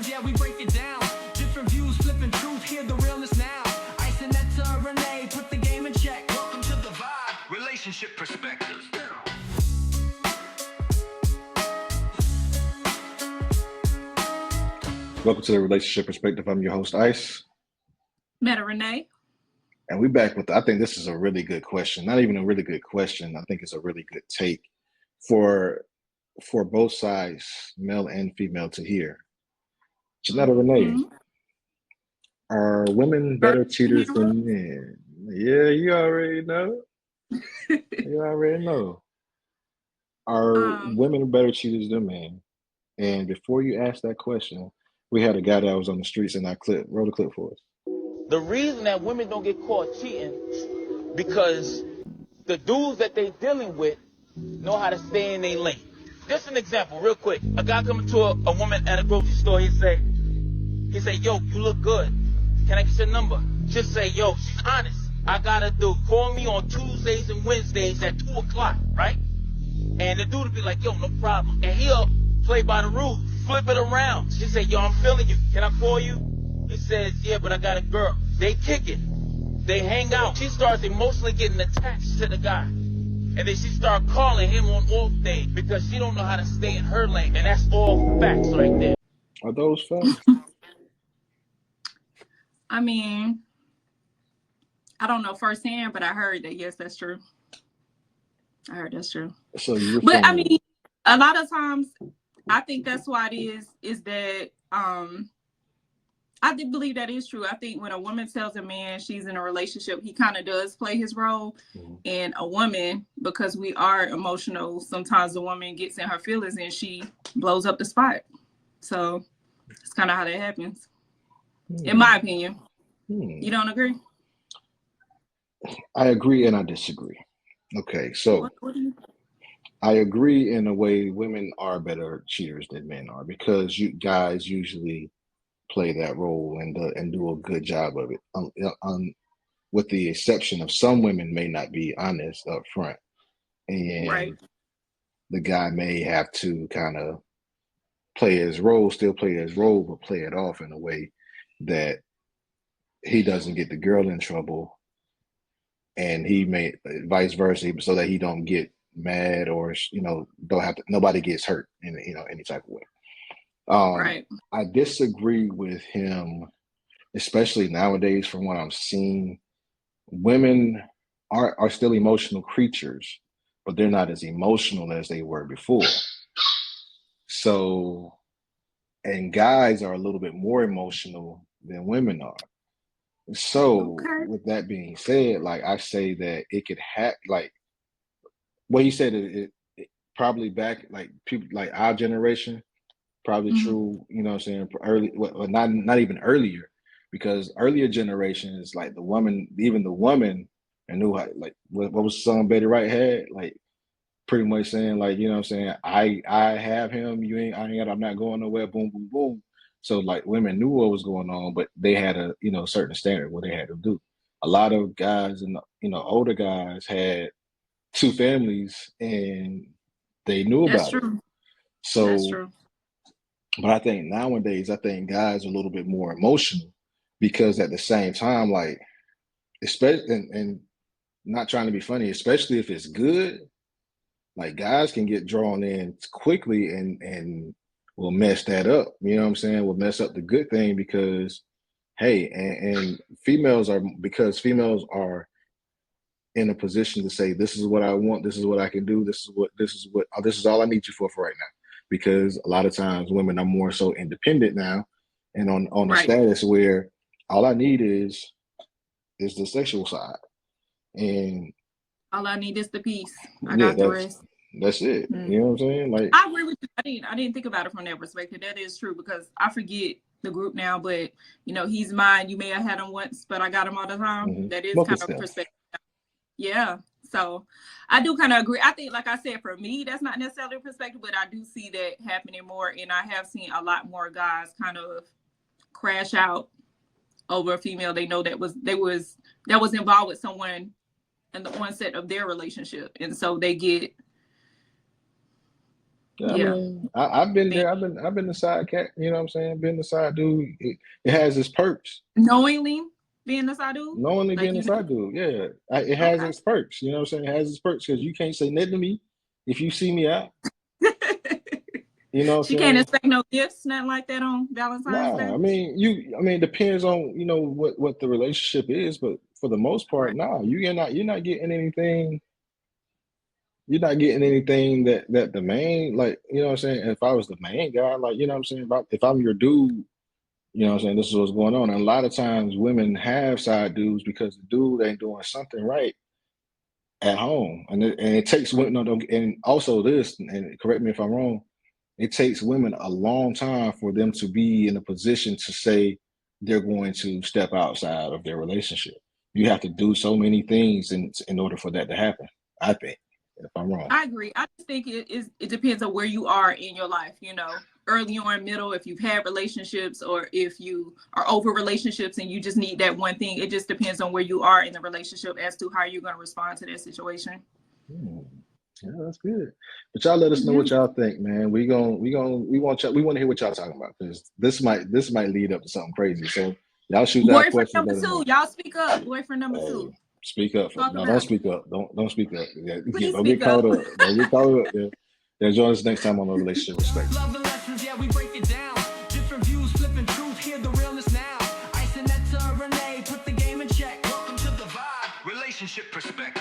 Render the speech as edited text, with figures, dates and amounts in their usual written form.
questions, yeah, we break it down. Different views, flipping truth, hear the realness now. IICE Genetta Renee, put the game in check. Welcome to the Vibe, Relationship Perspectives. Welcome to the Relationship Perspective. I'm your host, IICE. Genetta Renee. And we're back with, I think this is a really good question. Not even a really good question. I think it's a really good take for both sides, male and female, to hear. Genetta Renee, are women better cheaters than men? Yeah, you already know. You already know. Are women better cheaters than men? And before you ask that question, we had a guy that was on the streets and roll the clip for us. The reason that women don't get caught cheating because the dudes that they dealing with know how to stay in their lane. Just an example, real quick. A guy coming to a woman at a grocery store, he say, yo, you look good. Can I get your number? Just say, yo, she's honest. I gotta call me on Tuesdays and Wednesdays at 2 o'clock, right? And the dude will be like, yo, no problem. And he'll play by the rules, flip it around. She say, yo, I'm feeling you. Can I call you? He says, yeah, but I got a girl. They kick it. They hang out. She starts emotionally getting attached to the guy. And then she starts calling him on off days because she don't know how to stay in her lane. And that's all facts right there. Are those facts? I mean, I don't know firsthand, but I heard that, yes, that's true. I heard that's true. So you're But I mean, a lot of times, I think that's why it is that, I do believe that is true. I think when a woman tells a man she's in a relationship, he kind of does play his role. Mm-hmm. And a woman, because we are emotional, sometimes the woman gets in her feelings and she blows up the spot. So it's kind of how that happens, in my opinion. You don't agree? I agree and I disagree. Okay, so what do you... I agree in a way women are better cheaters than men are because you guys usually play that role and do a good job of it. With the exception of some women may not be honest up front, and the guy may have to kind of still play his role, but play it off in a way that he doesn't get the girl in trouble, and he may vice versa, so that he don't get mad or nobody gets hurt in any type of way. I disagree with him, especially nowadays. From what I'm seeing, women are still emotional creatures, but they're not as emotional as they were before. So, and guys are a little bit more emotional than women are. So, with that being said, like I say that it could like what he said, it probably back like people like our generation. Probably true, you know what I'm saying, early, well, not even earlier, because earlier generations, like even the woman, and knew how, like, what was the song Betty Wright had, like, pretty much saying, like, you know what I'm saying, I have him, I'm not going nowhere, boom, boom, boom. So, like, women knew what was going on, but they had a, certain standard what they had to do. A lot of guys and, older guys had 2 families, and they knew about it. So, that's true. But I think nowadays, guys are a little bit more emotional because at the same time, like, especially, and not trying to be funny, especially if it's good, like guys can get drawn in quickly and will mess that up. You know what I'm saying? Will mess up the good thing because, hey, and females are in a position to say, this is what I want, this is what I can do, this is all I need you for right now. Because a lot of times women are more so independent now and on the status where all I need is the sexual side. And all I need is the peace. I got the rest. That's it. You know what I'm saying? Like, I agree with you. I didn't think about it from that perspective. That is true because I forget the group now, but he's mine. You may have had him once, but I got him all the time. Mm-hmm. That is kind of perspective. Yeah. So I do kind of agree. I think, like I said, for me, that's not necessarily a perspective, but I do see that happening more. And I have seen a lot more guys kind of crash out over a female they know that was involved with someone in the onset of their relationship. And so they get Yeah, I mean, I've been there. I've been the side cat. You know what I'm saying? Been the side dude. It has its perks. Knowingly being the side dude. Knowingly being the side dude. Yeah, it has its perks. You know what I'm saying? It has its perks because you can't say nothing to me if you see me out. You know what I'm she saying? Can't expect no gifts, nothing like that on Valentine's Day. I mean, it depends on what the relationship is, but for the most part, you're not getting anything. You're not getting anything that the main, like, you know what I'm saying? If I was the main guy, like, you know what I'm saying? If I'm your dude, you know what I'm saying? This is what's going on. And a lot of times women have side dudes because the dude ain't doing something right at home. And it takes women, and also this, and correct me if I'm wrong, it takes women a long time for them to be in a position to say they're going to step outside of their relationship. You have to do so many things in order for that to happen, I think. If I'm wrong. I agree. I just think it depends on where you are in your life, early on, middle, if you've had relationships or if you are over relationships and you just need that one thing. It just depends on where you are in the relationship as to how you're going to respond to that situation. Yeah, that's good. But y'all let us know what y'all think, man. We want to hear what y'all talking about, because this might lead up to something crazy. So y'all shoot that question. Boyfriend number 2, y'all speak up. Boyfriend number 2. Speak up. No, don't speak up. Don't speak up. Don't get caught up. Don't get caught up. Yeah, join us next time on the Relationship Respect. Love and lessons, yeah, we break it down. Different views, flipping truth, hear the realness now. IICE Genetta Renee, put the game in check. Welcome to the vibe. Relationship Perspective.